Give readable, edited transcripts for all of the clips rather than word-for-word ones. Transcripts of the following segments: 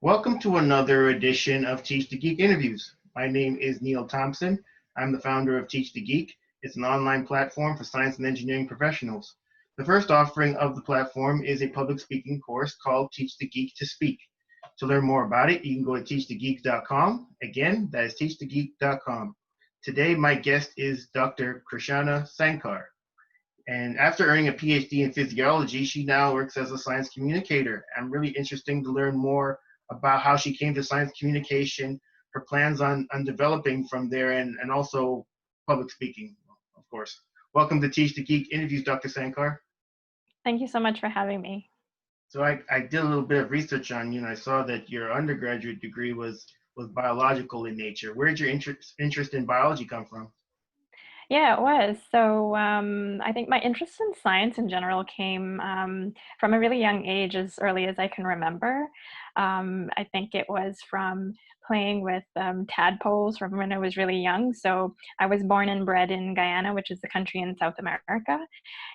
Welcome to another edition of Teach the Geek interviews. My name is Neil Thompson. I'm the founder of Teach the Geek. It's an online platform for science and engineering professionals. The first offering of the platform is a public speaking course called Teach the Geek to Speak. To learn more about it, you can go to teachthegeek.com. Again, that is teachthegeek.com. Today, my guest is Dr. Krishana Sankar. And after earning a PhD in physiology, she now works as a science communicator. I'm really interested to learn more about how she came to science communication, her plans on developing from there, and also public speaking, of course. Welcome to Teach the Geek interviews, Dr. Sankar. Thank you so much for having me. So I did a little bit of research on you, and I saw that your undergraduate degree was biological in nature. Where did your interest in biology come from? Yeah, it was. So I think my interest in science in general came from a really young age, as early as I can remember. I think it was from playing with tadpoles from when I was really young. So I was born and bred in Guyana, which is a country in South America,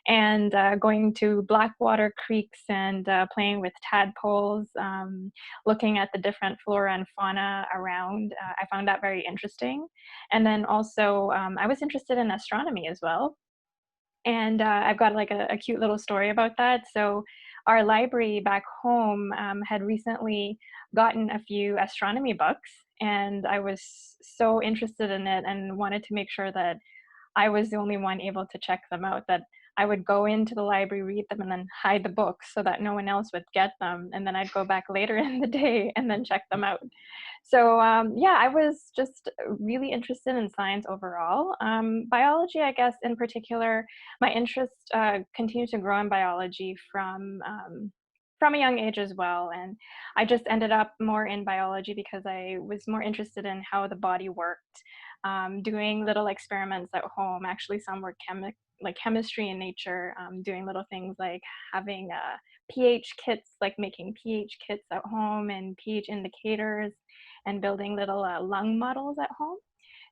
and going to blackwater creeks and playing with tadpoles, looking at the different flora and fauna around. I found that very interesting. And then also, I was interested in astronomy as well. And I've got like a cute little story about that. So, our library back home had recently gotten a few astronomy books, and I was so interested in it and wanted to make sure that I was the only one able to check them out, that I would go into the library, read them, and then hide the books so that no one else would get them. And then I'd go back later in the day and then check them out. So, yeah, I was just really interested in science overall. Biology, I guess, in particular, my interest continued to grow in biology from a young age as well. And I just ended up more in biology because I was more interested in how the body worked, doing little experiments at home. Actually, some were like chemistry in nature, doing little things like having pH kits, like making pH kits at home and pH indicators, and building little lung models at home.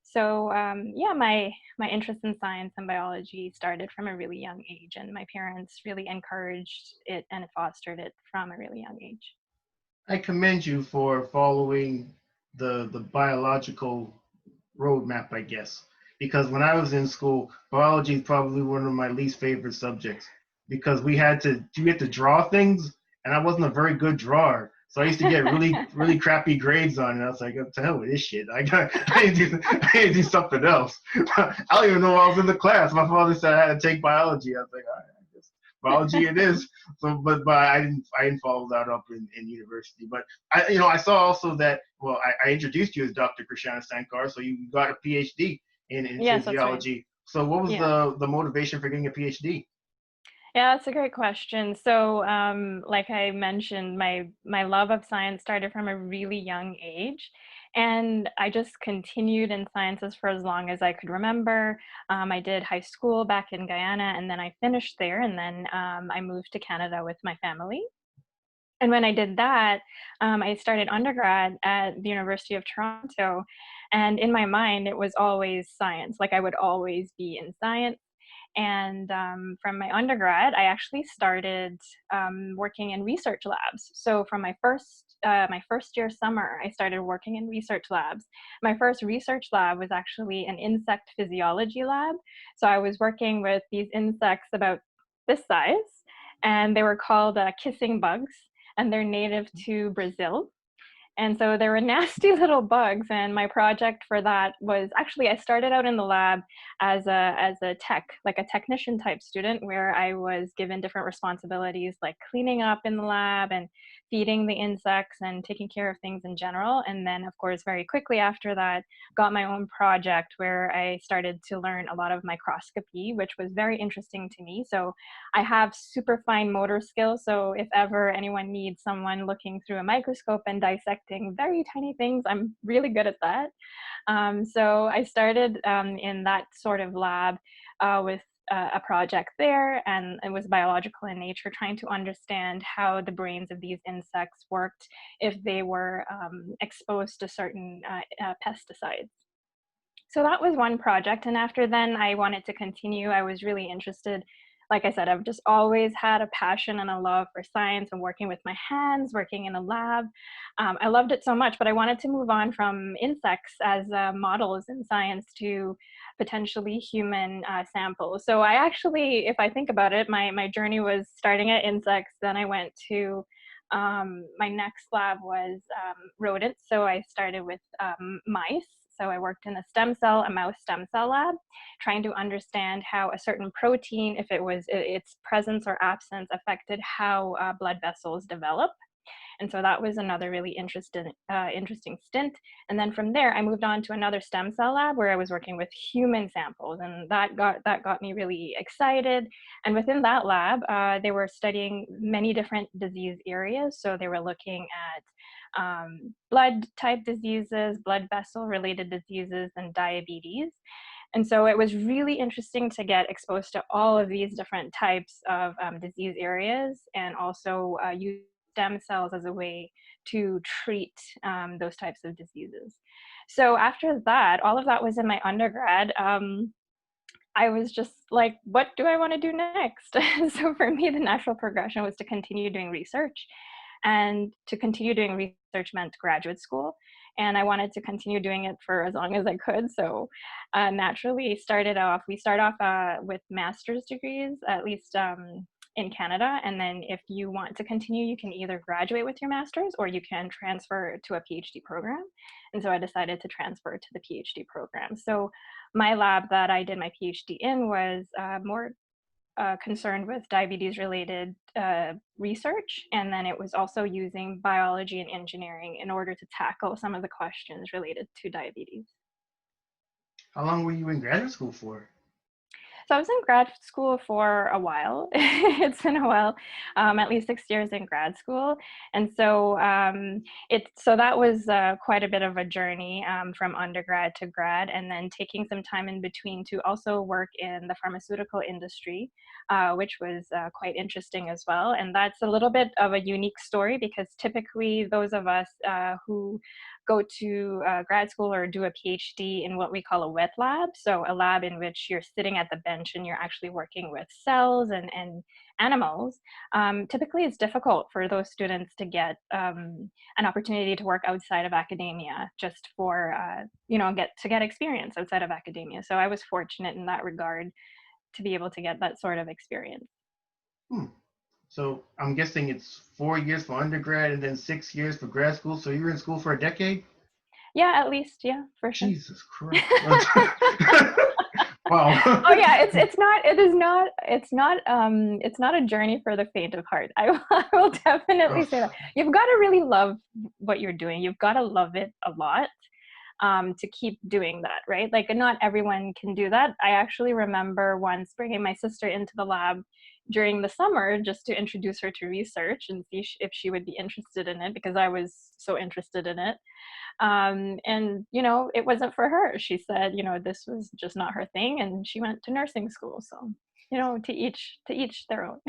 So yeah, my interest in science and biology started from a really young age, and my parents really encouraged it and fostered it from a really young age. I commend you for following the biological roadmap, I guess. Because when I was in school, biology is probably one of my least favorite subjects because you had to draw things, and I wasn't a very good drawer. So I used to get really crappy grades on it. I was like, "What the hell with this shit? I need to do something else." I don't even know why I was in the class. My father said I had to take biology. I was like, "All right, I guess biology it is." So, but I didn't follow that up in university. But I saw also that I introduced you as Dr. Krishana Sankar, so you got a PhD in Yes, that's right. physiology. So what was Yeah. the motivation for getting a PhD? Yeah, that's a great question. So, like I mentioned, my love of science started from a really young age, and I just continued in sciences for as long as I could remember. I did high school back in Guyana, and then I finished there, and then I moved to Canada with my family. And when I did that, I started undergrad at the University of Toronto, and in my mind, it was always science. Like I would always be in science. And from my undergrad, I actually started working in research labs. So from my first year summer, I started working in research labs. My first research lab was actually an insect physiology lab. So I was working with these insects about this size, and they were called kissing bugs, and they're native to Brazil. And so there were nasty little bugs, and my project for that was actually I started out in the lab as a tech, like a technician type student, where I was given different responsibilities like cleaning up in the lab and feeding the insects and taking care of things in general. And then, of course, very quickly after that, got my own project where I started to learn a lot of microscopy, which was very interesting to me. So I have super fine motor skills. So if ever anyone needs someone looking through a microscope and dissecting very tiny things, I'm really good at that. So I started in that sort of lab with a project there, and it was biological in nature, trying to understand how the brains of these insects worked if they were exposed to certain pesticides. So that was one project. And after then, I wanted to continue. I was really interested like I said, I've just always had a passion and a love for science and working with my hands, working in a lab. I loved it so much, but I wanted to move on from insects as models in science to potentially human samples. So I actually, if I think about it, my journey was starting at insects, then I went to my next lab was rodents. So I started with mice. So I worked in a mouse stem cell lab, trying to understand how a certain protein, if it was its presence or absence, affected how blood vessels develop. And so that was another really interesting stint. And then from there, I moved on to another stem cell lab where I was working with human samples, and that got me really excited. And within that lab, they were studying many different disease areas. So they were looking at blood type diseases, blood vessel related diseases, and diabetes. And so it was really interesting to get exposed to all of these different types of disease areas, and also use stem cells as a way to treat those types of diseases. So after that, all of that was in my undergrad. I was just like, what do I want to do next? So for me, the natural progression was to continue doing research. And to continue doing research meant graduate school. And I wanted to continue doing it for as long as I could. So naturally we start off with master's degrees, at least in Canada. And then if you want to continue, you can either graduate with your master's or you can transfer to a PhD program. And so I decided to transfer to the PhD program. So my lab that I did my PhD in was more concerned with diabetes related research. And then it was also using biology and engineering in order to tackle some of the questions related to diabetes. How long were you in graduate school for? So I was in grad school for a while. It's been a while, at least 6 years in grad school. And so so that was quite a bit of a journey from undergrad to grad, and then taking some time in between to also work in the pharmaceutical industry, which was quite interesting as well. And that's a little bit of a unique story because typically those of us who go to grad school or do a PhD in what we call a wet lab. So a lab in which you're sitting at the bench and you're actually working with cells and animals. Typically it's difficult for those students to get an opportunity to work outside of academia just for, get experience outside of academia. So I was fortunate in that regard to be able to get that sort of experience. So I'm guessing it's 4 years for undergrad and then 6 years for grad school. So you were in school for a decade? Yeah, at least, yeah, for sure. Jesus Christ. Wow. Oh yeah, it's not a journey for the faint of heart. I will definitely say that. You've got to really love what you're doing. You've got to love it a lot to keep doing that, right? Like not everyone can do that. I actually remember once bringing my sister into the lab during the summer just to introduce her to research and see if she would be interested in it, because I was so interested in it. And it wasn't for her. She said this was just not her thing, and she went to nursing school. So to each their own.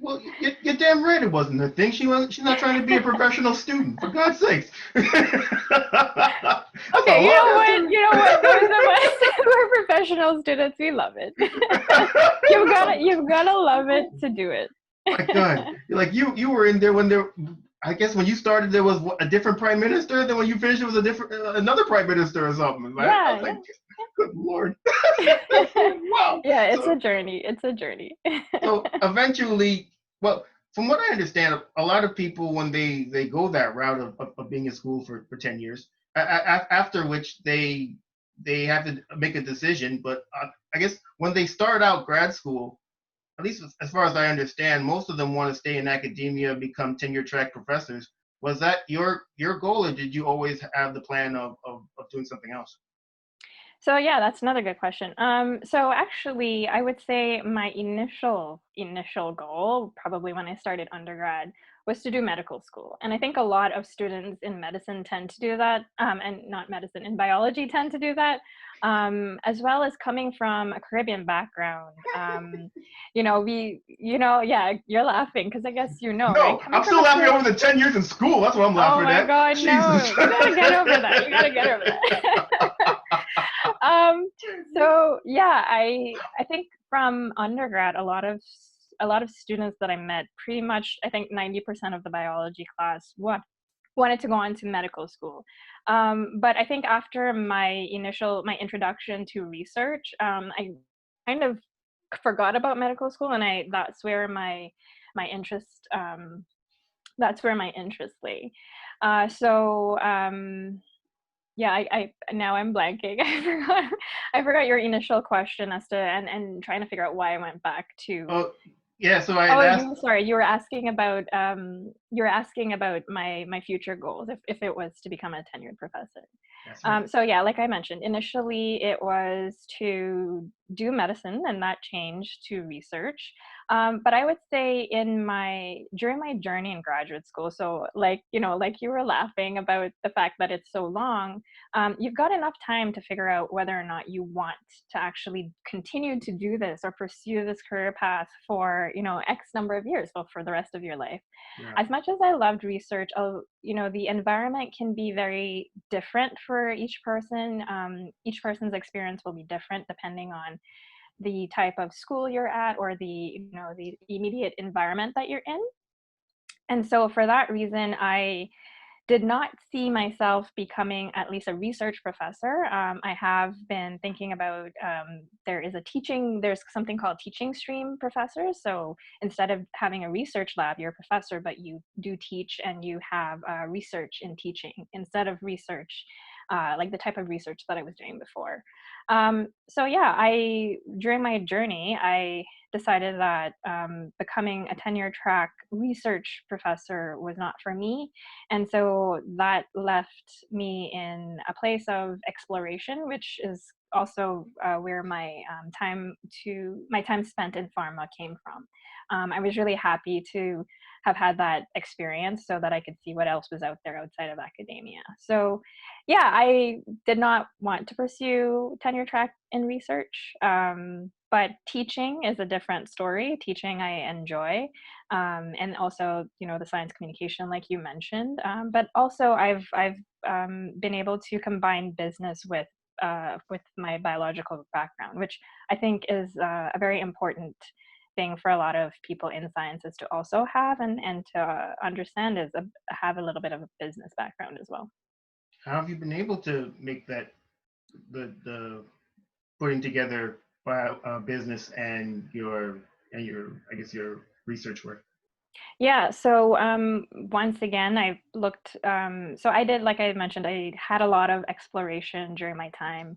Well, you're damn right it wasn't her thing. She's not trying to be a professional student, for God's sakes. Okay, you know what? Those of us who are professional students, we love it. You've gotta love it to do it. My God, like you were in there when I guess when you started there was a different prime minister. Then when you finished it was another prime minister or something. Right? Yeah. I was like, good Lord. Wow. Yeah, it's a journey. It's a journey. So eventually, well, from what I understand, a lot of people when they go that route of being in school for 10 years, after which they have to make a decision. But I guess when they start out grad school, at least as far as I understand, most of them want to stay in academia, become tenure track professors. Was that your goal, or did you always have the plan of doing something else? So yeah, that's another good question. So actually, I would say my initial goal, probably when I started undergrad, was to do medical school. And I think a lot of students in medicine tend to do that, and not medicine, in biology tend to do that, as well as coming from a Caribbean background. Yeah, you're laughing because I guess No, right? I'm still laughing over the 10 years in school. That's what I'm laughing at. Oh my God, Jesus. no! You gotta get over that. You gotta get over that. So yeah, I think from undergrad, a lot of students that I met, pretty much, I think 90% of the biology class wanted to go on to medical school. But I think after my introduction to research, I kind of forgot about medical school, and I my interest that's where my interest lay. So yeah, I now I'm blanking. I forgot your initial question as to and trying to figure out why I went back to. Oh, yeah. So I had Oh, asked. you were asking about my future goals if it was to become a tenured professor. That's right. So yeah, like I mentioned, initially it was to do medicine, and that changed to research. But I would say during my journey in graduate school, so like you were laughing about the fact that it's so long, you've got enough time to figure out whether or not you want to actually continue to do this or pursue this career path for X number of years, well, for the rest of your life. Yeah. As much as I loved research, the environment can be very different for each person. Each person's experience will be different depending on the type of school you're at or the immediate environment that you're in. And so for that reason, I did not see myself becoming at least a research professor. I have been thinking about there's something called teaching stream professors. So instead of having a research lab, you're a professor, but you do teach and you have research in teaching instead of research, like the type of research that I was doing before. So yeah, during my journey, I decided that becoming a tenure track research professor was not for me, and so that left me in a place of exploration, which is also where my time spent in pharma came from. I was really happy to have had that experience so that I could see what else was out there outside of academia. So yeah, I did not want to pursue tenure track in research. But teaching is a different story. Teaching I enjoy, and also the science communication, like you mentioned. But also I've been able to combine business with my biological background, which I think is a very important thing for a lot of people in sciences to also have and to understand have a little bit of a business background as well. How have you been able to make that the putting together business and your I guess your research work? Yeah, so once again, I looked. So I did, like I mentioned, I had a lot of exploration during my time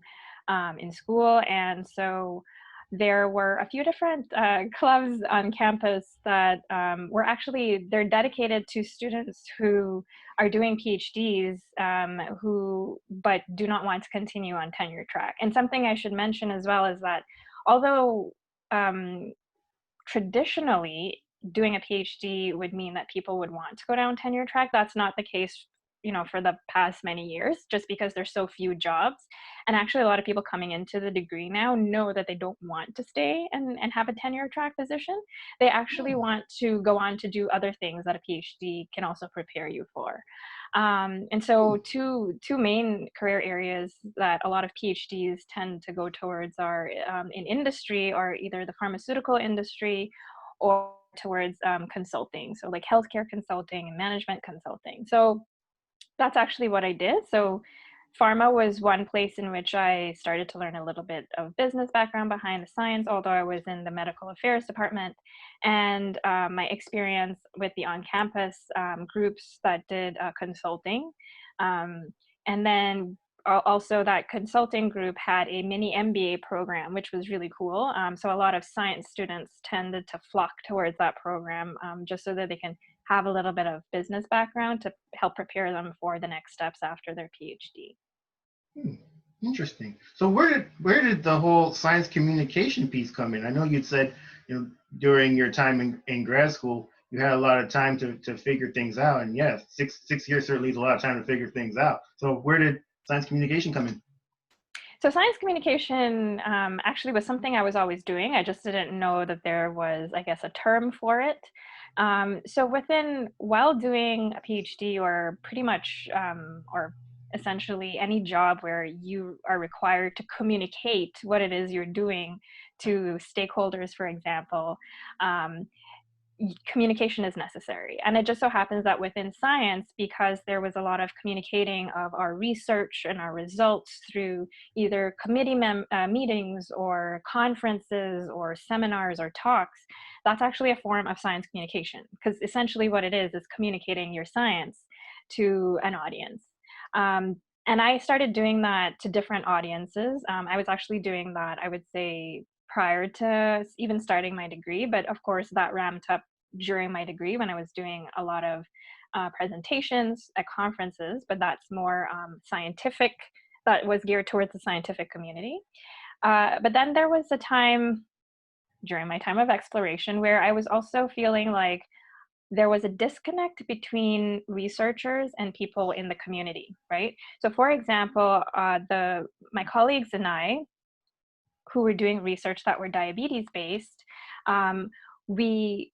in school, and so there were a few different clubs on campus that they're dedicated to students who are doing PhDs, who but do not want to continue on tenure track. And something I should mention as well is that although um, traditionally doing a PhD would mean that people would want to go down tenure track. That's not the case, for the past many years, just because there's so few jobs. And actually, a lot of people coming into the degree now know that they don't want to stay and have a tenure track position. They actually Hmm. want to go on to do other things that a PhD can also prepare you for. And so, two main career areas that a lot of PhDs tend to go towards are in industry, or either the pharmaceutical industry or towards consulting, so like healthcare consulting and management consulting. So that's actually what I did. So pharma was one place in which I started to learn a little bit of business background behind the science, although I was in the medical affairs department. And my experience with the on-campus groups that did consulting. Um, and then also that consulting group had a mini MBA program, which was really cool. So a lot of science students tended to flock towards that program, just so that they can have a little bit of business background to help prepare them for the next steps after their PhD. Hmm. Interesting. So where did the whole science communication piece come in? I know you'd said, during your time in grad school, you had a lot of time to figure things out. And yes, six years certainly is a lot of time to figure things out. So where did science communication come in? So science communication actually was something I was always doing. I just didn't know that there was, I guess, a term for it. So while doing a PhD, or pretty much, or essentially any job where you are required to communicate what it is you're doing to stakeholders, for example, um, communication is necessary. And it just so happens that within science, because there was a lot of communicating of our research and our results through either committee meetings or conferences or seminars or talks, that's actually a form of science communication, because essentially what it is communicating your science to an audience. Um, and I started doing that to different audiences. I was actually doing that, I would say, prior to even starting my degree, but of course that ramped up during my degree when I was doing a lot of presentations at conferences, but that's more scientific, that was geared towards the scientific community. But then there was a time during my time of exploration where I was also feeling like there was a disconnect between researchers and people in the community, right? So for example, my colleagues and I, who were doing research that were diabetes based, we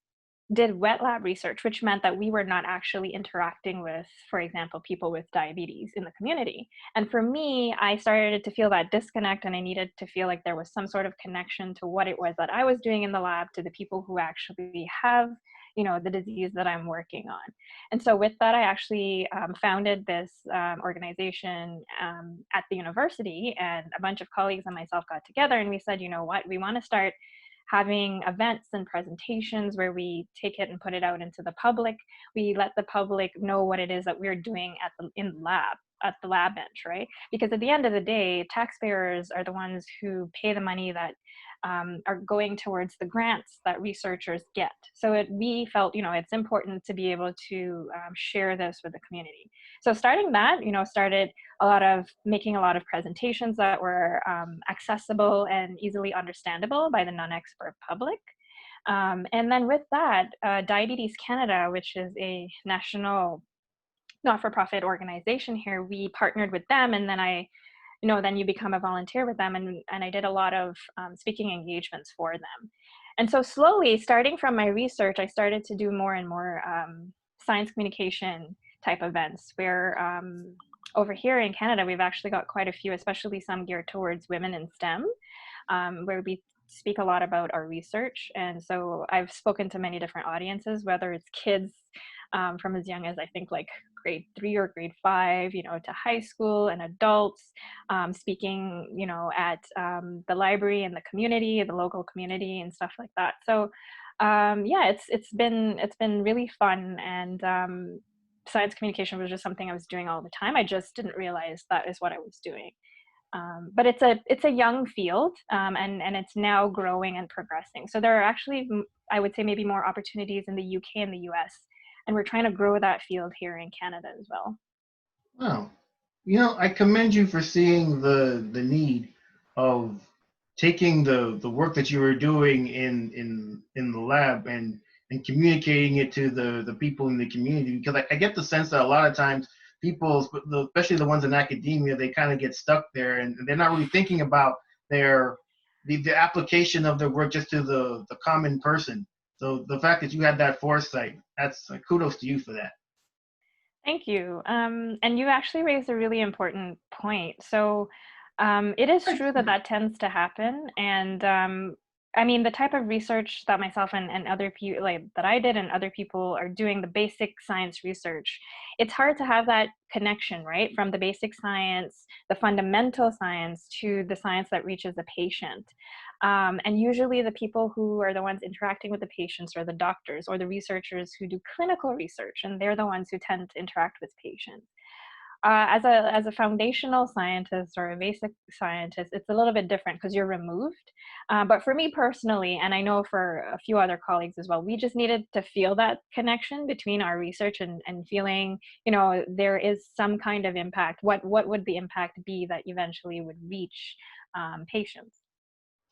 did wet lab research, which meant that we were not actually interacting with, for example, people with diabetes in the community. And for me, I started to feel that disconnect, and I needed to feel like there was some sort of connection to what it was that I was doing in the lab to the people who actually have, the disease that I'm working on. And so with that, I actually founded this organization at the university, and a bunch of colleagues and myself got together and we said, you know what, we want to start having events and presentations where we take it and put it out into the public. We let the public know what it is that we're doing in the lab, at the lab bench, right? Because at the end of the day, taxpayers are the ones who pay the money that are going towards the grants that researchers get. So we felt, it's important to be able to share this with the community. So starting that, started making a lot of presentations that were accessible and easily understandable by the non-expert public. And then with that, Diabetes Canada, which is a national not-for-profit organization here, we partnered with them, and then you become a volunteer with them, and I did a lot of speaking engagements for them. And so slowly, starting from my research, I started to do more and more science communication type events where over here in Canada, we've actually got quite a few, especially some geared towards women in STEM, where we speak a lot about our research. And so I've spoken to many different audiences, whether it's kids from as young as I think like grade 3 or grade 5, to high school, and adults, speaking, at the library and the community, the local community and stuff like that. So yeah, it's been really fun, and science communication was just something I was doing all the time. I just didn't realize that is what I was doing. But it's a young field, and it's now growing and progressing. So there are actually, I would say, maybe more opportunities in the UK and the US, and we're trying to grow that field here in Canada as well. Wow. I commend you for seeing the need of taking the work that you were doing in the lab and communicating it to the people in the community, because I get the sense that a lot of times people, especially the ones in academia, they kind of get stuck there and they're not really thinking about the application of their work just to the common person. So the fact that you had that foresight, that's kudos to you for that. Thank you. And you actually raised a really important point. So it is true that that tends to happen. And I mean, the type of research that myself and other people, like that I did and other people are doing, the basic science research, it's hard to have that connection, right? From the basic science, the fundamental science, to the science that reaches the patient. And usually the people who are the ones interacting with the patients are the doctors or the researchers who do clinical research, and they're the ones who tend to interact with patients. As a foundational scientist or a basic scientist, it's a little bit different because you're removed. But for me personally, and I know for a few other colleagues as well, we just needed to feel that connection between our research and feeling, there is some kind of impact. What would the impact be that eventually would reach patients?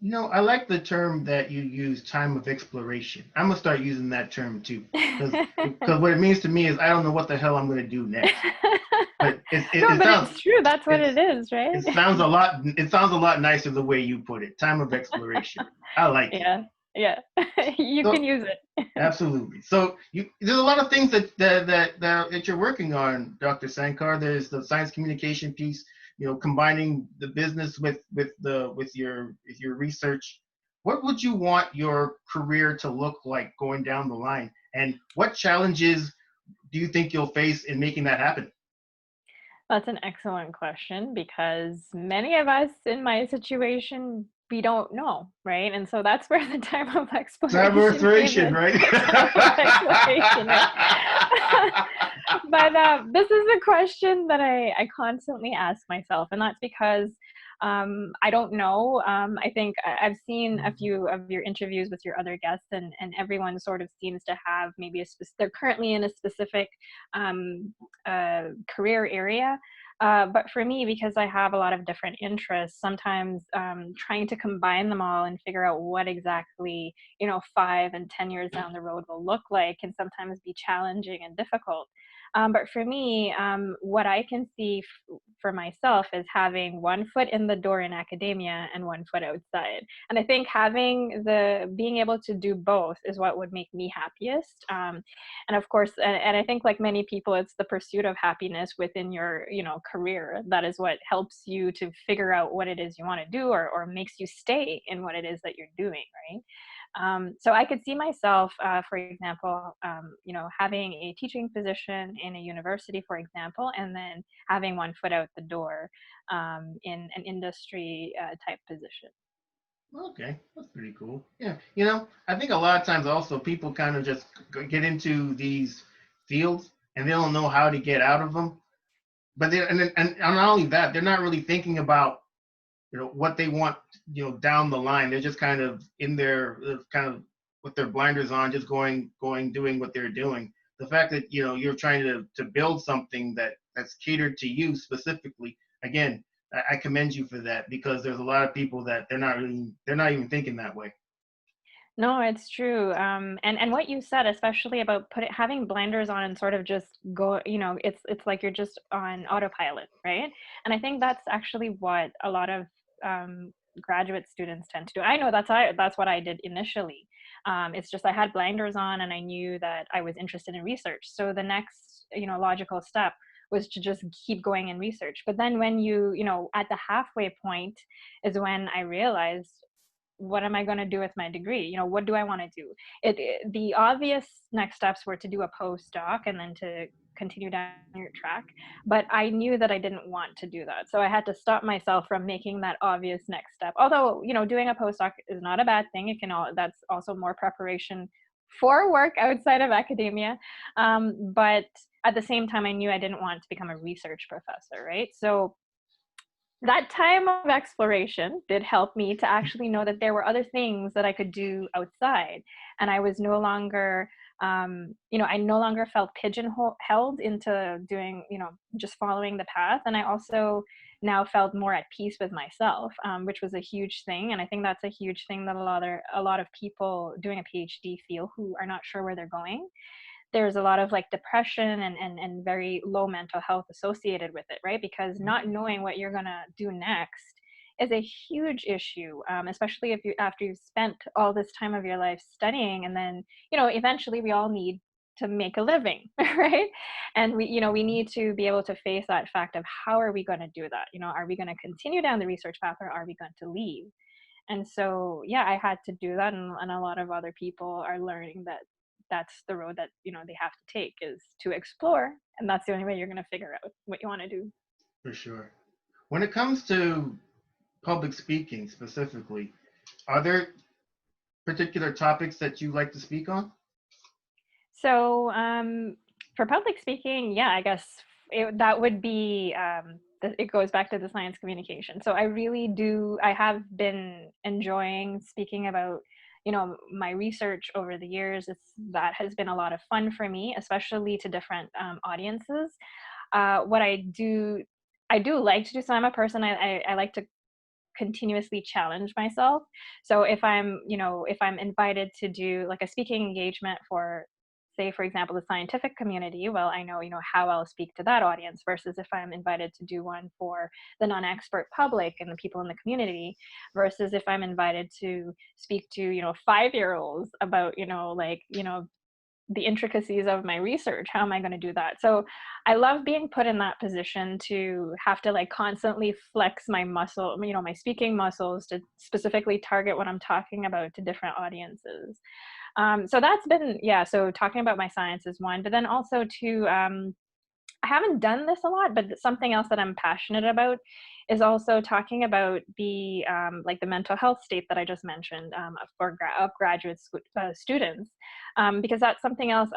I like the term that you use, time of exploration. I'm gonna start using that term too, because what it means to me is I don't know what the hell I'm gonna do next. But No, it but sounds it's true. That's what it is, right? it sounds a lot nicer the way you put it. Time of exploration. I like it. Yeah. Yeah, you can So use it. absolutely. So there's a lot of things that you're working on, Dr. Sankar. There's the science communication piece, combining the business with your research. What would you want your career to look like going down the line? And what challenges do you think you'll face in making that happen? That's an excellent question because many of us in my situation, we don't know, right? And so that's where the time of exploration came Collaboration, in. right? Time of exploration, right? But this is a question that I constantly ask myself, and that's because I don't know. I think I've seen a few of your interviews with your other guests, and everyone sort of seems to have maybe they're currently in a specific career area. But for me, because I have a lot of different interests, sometimes trying to combine them all and figure out what exactly 5 and 10 years down the road will look like can sometimes be challenging and difficult. But for me, what I can see for myself is having one foot in the door in academia and one foot outside. And I think being able to do both is what would make me happiest. And of course, and I think like many people, it's the pursuit of happiness within your career that is what helps you to figure out what it is you want to do, or makes you stay in what it is that you're doing, right? So I could see myself, for example, having a teaching position in a university, for example, and then having one foot out the door in an industry type position. Okay, that's pretty cool. Yeah, I think a lot of times also people kind of just get into these fields and they don't know how to get out of them. But and not only that, they're not really thinking about what they want down the line. They're just kind of in their kind of with their blinders on, just doing what they're doing. The fact that you're trying to build something that's catered to you specifically, again, I commend you for that, because there's a lot of people that they're not even thinking that way. No, it's true. And what you said, especially about having blinders on and sort of just go, it's like you're just on autopilot, right? And I think that's actually what a lot of graduate students tend to do. I know that's what I did initially. It's just I had blinders on and I knew that I was interested in research. So the next, logical step was to just keep going in research. But then when at the halfway point is when I realized, what am I going to do with my degree? What do I want to do? The obvious next steps were to do a postdoc and then to continue down your track. But I knew that I didn't want to do that. So I had to stop myself from making that obvious next step. Although, doing a postdoc is not a bad thing. That's also more preparation for work outside of academia. But at the same time, I knew I didn't want to become a research professor, right? So that time of exploration did help me to actually know that there were other things that I could do outside. And I was no longer, I no longer felt pigeonholed into doing, just following the path. And I also now felt more at peace with myself, which was a huge thing. And I think that's a huge thing that a lot of people doing a PhD feel, who are not sure where they're going. There's a lot of like depression and very low mental health associated with it, right? Because not knowing what you're going to do next is a huge issue, especially if you after you've spent all this time of your life studying, and then eventually we all need to make a living, right? And we need to be able to face that fact of, how are we going to do that? Are we going to continue down the research path, or are we going to leave? And so, yeah, I had to do that, and a lot of other people are learning that that's the road that they have to take, is to explore, and that's the only way you're going to figure out what you want to do. For sure. When it comes to public speaking specifically, are there particular topics that you like to speak on? So, for public speaking, yeah, I guess that would be, it goes back to the science communication. So I have been enjoying speaking about, my research over the years. That has been a lot of fun for me, especially to different audiences. What I do like to do, so I'm a person, I like to continuously challenge myself. So if I'm invited to do like a speaking engagement for say, for example, the scientific community, well, I know, how I'll speak to that audience versus if I'm invited to do one for the non-expert public and the people in the community versus if I'm invited to speak to, 5-year-olds about, the intricacies of my research. How am I going to do that? So I love being put in that position to have to like constantly flex my muscle, my speaking muscles to specifically target what I'm talking about to different audiences. So that's been, yeah. So talking about my science is one, but then also to, I haven't done this a lot, but something else that I'm passionate about is also talking about the like the mental health state that I just mentioned of graduate students, because that's something else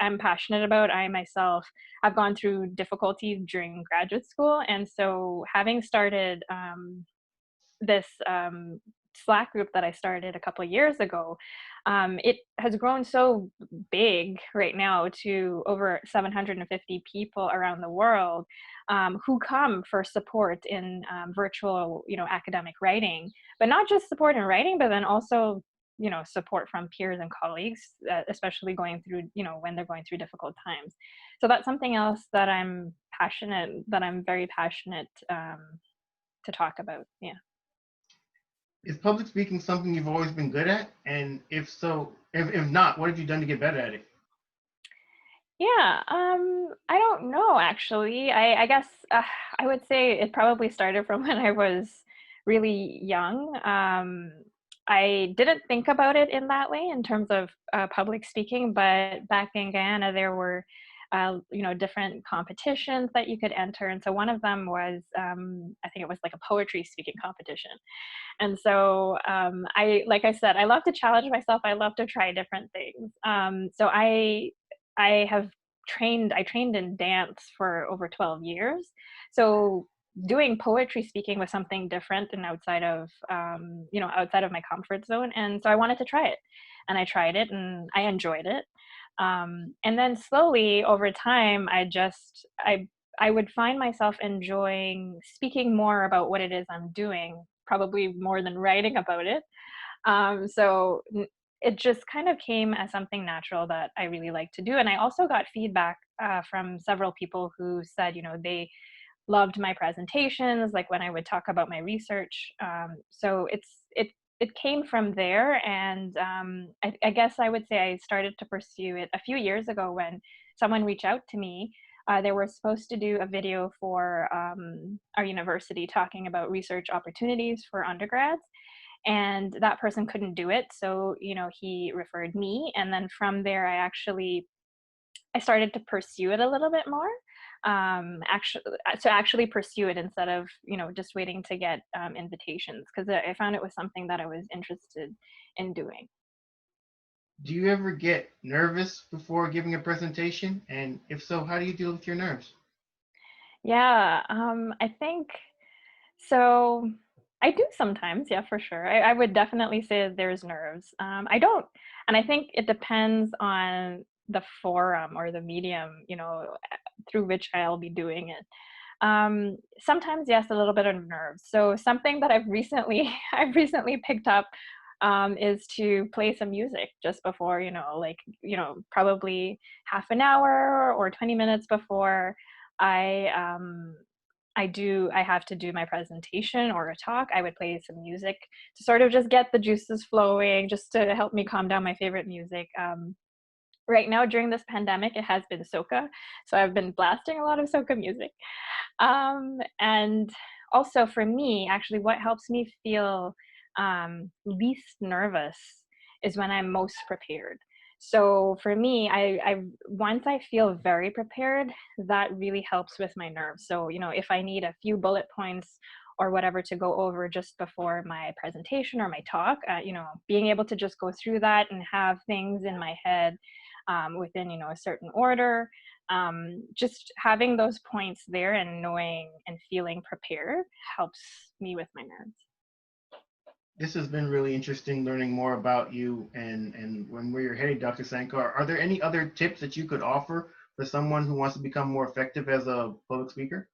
I'm passionate about. I myself have gone through difficulties during graduate school, and so having started this Slack group that I started a couple of years ago, it has grown so big right now to over 750 people around the world who come for support in virtual, academic writing, but not just support in writing, but then also, support from peers and colleagues, especially going through, when they're going through difficult times. So that's something else that I'm very passionate to talk about. Yeah. Is public speaking something you've always been good at? And if so, if not, what have you done to get better at it? Yeah, I don't know actually. I guess I would say it probably started from when I was really young. I didn't think about it in that way in terms of public speaking, but back in Guyana there were, different competitions that you could enter, and so one of them was, I think it was like a poetry speaking competition. And so like I said, I love to challenge myself. I love to try different things. So I have I trained in dance for over 12 years. So doing poetry speaking was something different and outside of my comfort zone. And so I wanted to try it, and I tried it and I enjoyed it. And then slowly over time, I would find myself enjoying speaking more about what it is I'm doing, probably more than writing about it. It just kind of came as something natural that I really like to do. And I also got feedback from several people who said, they loved my presentations, like when I would talk about my research. It came from there, and I guess I would say I started to pursue it a few years ago when someone reached out to me. They were supposed to do a video for our university talking about research opportunities for undergrads, and that person couldn't do it. So, he referred me, and then from there, I started to pursue it a little bit more. Actually pursue it instead of just waiting to get invitations, because I found it was something that I was interested in doing. Do you ever get nervous before giving a presentation? And if so, how do you deal with your nerves? Yeah, I think so. I do sometimes, yeah, for sure. I would definitely say that there's nerves. I don't, and I think it depends on the forum or the medium, through which I'll be doing it. Sometimes, yes, a little bit of nerves. So something that I've recently picked up is to play some music just before, probably half an hour or 20 minutes before I I have to do my presentation or a talk. I would play some music to sort of just get the juices flowing, just to help me calm down. My favorite music. Right now during this pandemic, it has been soca, so I've been blasting a lot of soca music. And also for me, actually, what helps me feel least nervous is when I'm most prepared. So for me, I once I feel very prepared, that really helps with my nerves. So, if I need a few bullet points or whatever to go over just before my presentation or my talk, being able to just go through that and have things in my head within, a certain order, just having those points there and knowing and feeling prepared helps me with my nerves. This has been really interesting learning more about you and where you're headed, Dr. Sankar. Are there any other tips that you could offer for someone who wants to become more effective as a public speaker?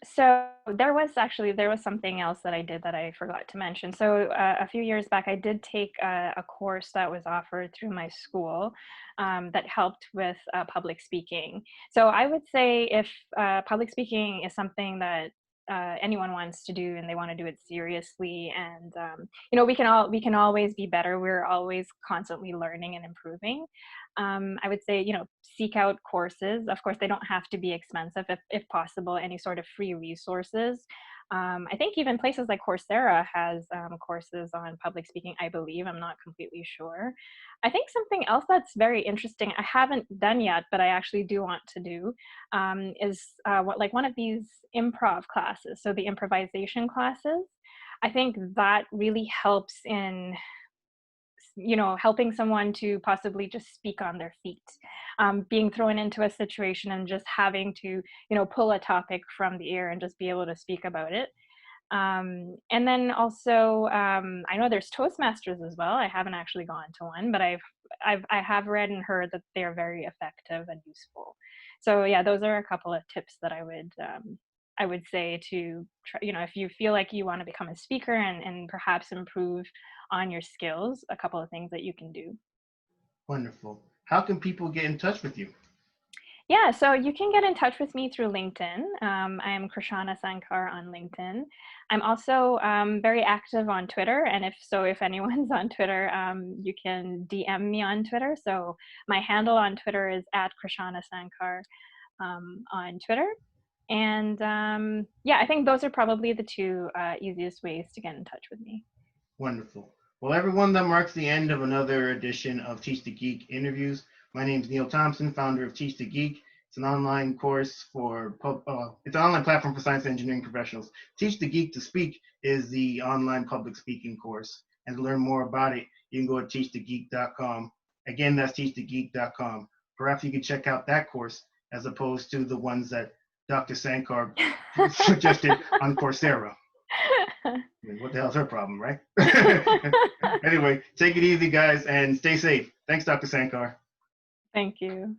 So there was something else that I did that I forgot to mention. So a few years back, I did take a course that was offered through my school that helped with public speaking. So I would say if public speaking is something that anyone wants to do and they want to do it seriously, and we can always be better. We're always constantly learning and improving. I would say, seek out courses. Of course, they don't have to be expensive if possible, any sort of free resources. I think even places like Coursera has courses on public speaking, I believe. I'm not completely sure. I think something else that's very interesting, I haven't done yet, but I actually do want to do, is like one of these improv classes. So the improvisation classes. I think that really helps in helping someone to possibly just speak on their feet, being thrown into a situation and just having to pull a topic from the air and just be able to speak about it. And then also, I know there's Toastmasters as well. I haven't actually gone to one, but I have read and heard that they're very effective and useful. So yeah, those are a couple of tips that I would say to try, if you feel like you want to become a speaker and perhaps improve on your skills, a couple of things that you can do. Wonderful. How can people get in touch with you? Yeah, so you can get in touch with me through LinkedIn. I am Krishana Sankar on LinkedIn. I'm also very active on Twitter, and if anyone's on Twitter, you can DM me on Twitter. So my handle on Twitter is at Krishana Sankar on Twitter. And yeah, I think those are probably the two easiest ways to get in touch with me. Wonderful. Well, everyone, that marks the end of another edition of Teach the Geek interviews. My name is Neil Thompson, founder of Teach the Geek. It's an online course it's an online platform for science and engineering professionals. Teach the Geek to Speak is the online public speaking course. And to learn more about it, you can go to teachthegeek.com. Again, that's teachthegeek.com. Perhaps you could check out that course as opposed to the ones that Dr. Sankar suggested on Coursera. I mean, what the hell's her problem, right? Anyway, take it easy, guys, and stay safe. Thanks, Dr. Sankar. Thank you.